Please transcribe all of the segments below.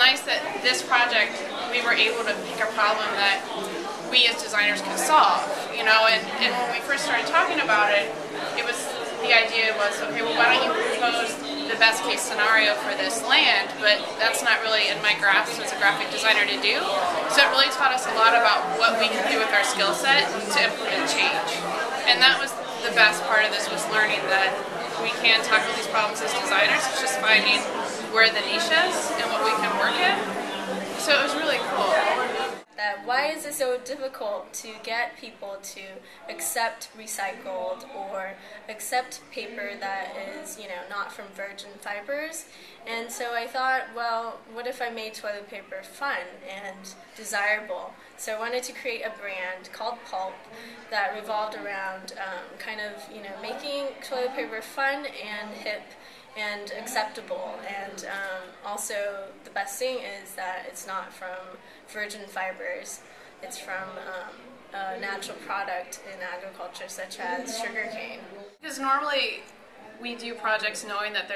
nice that this project, we were able to pick a problem that we as designers can solve, you know, and when we first started talking about it, the idea was, okay, well, why don't you propose the best case scenario for this land, but that's not really in my grasp as a graphic designer to do. So it really taught us a lot about what we can do with our skill set to implement change. And that was the best part of this, was learning that we can tackle these problems as designers. It's just finding where the niche is and what we can work in. So it was really cool. Why is it so difficult to get people to accept recycled or accept paper that is, you know, not from virgin fibers? And so I thought, well, what if I made toilet paper fun and desirable? So I wanted to create a brand called Pulp that revolved around kind of, you know, making toilet paper fun and hip and acceptable, and also the best thing is that it's not from virgin fibers. It's from a natural product in agriculture such as sugarcane. Because normally we do projects knowing that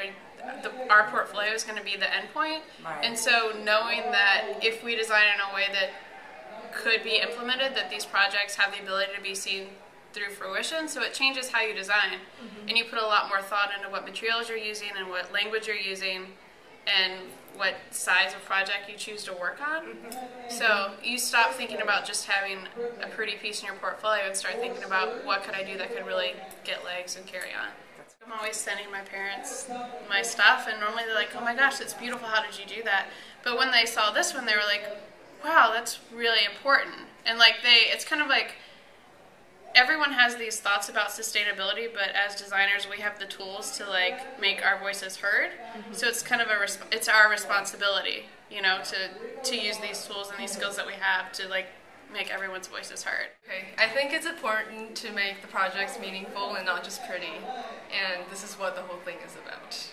our portfolio is going to be the end point, and so knowing that if we design in a way that could be implemented, that these projects have the ability to be seen through fruition, so it changes how you design. And you put a lot more thought into what materials you're using and what language you're using and what size of project you choose to work on. So you stop thinking about just having a pretty piece in your portfolio and start thinking about what could I do that could really get legs and carry on. I'm always sending my parents my stuff, and normally they're like, oh my gosh, that's beautiful, how did you do that? But when they saw this one, they were like, wow, that's really important. And like it's kind of like, everyone has these thoughts about sustainability, but as designers, we have the tools to like make our voices heard. So it's kind of it's our responsibility, you know, to use these tools and these skills that we have to like make everyone's voices heard. Okay, I think it's important to make the projects meaningful and not just pretty, and this is what the whole thing is about.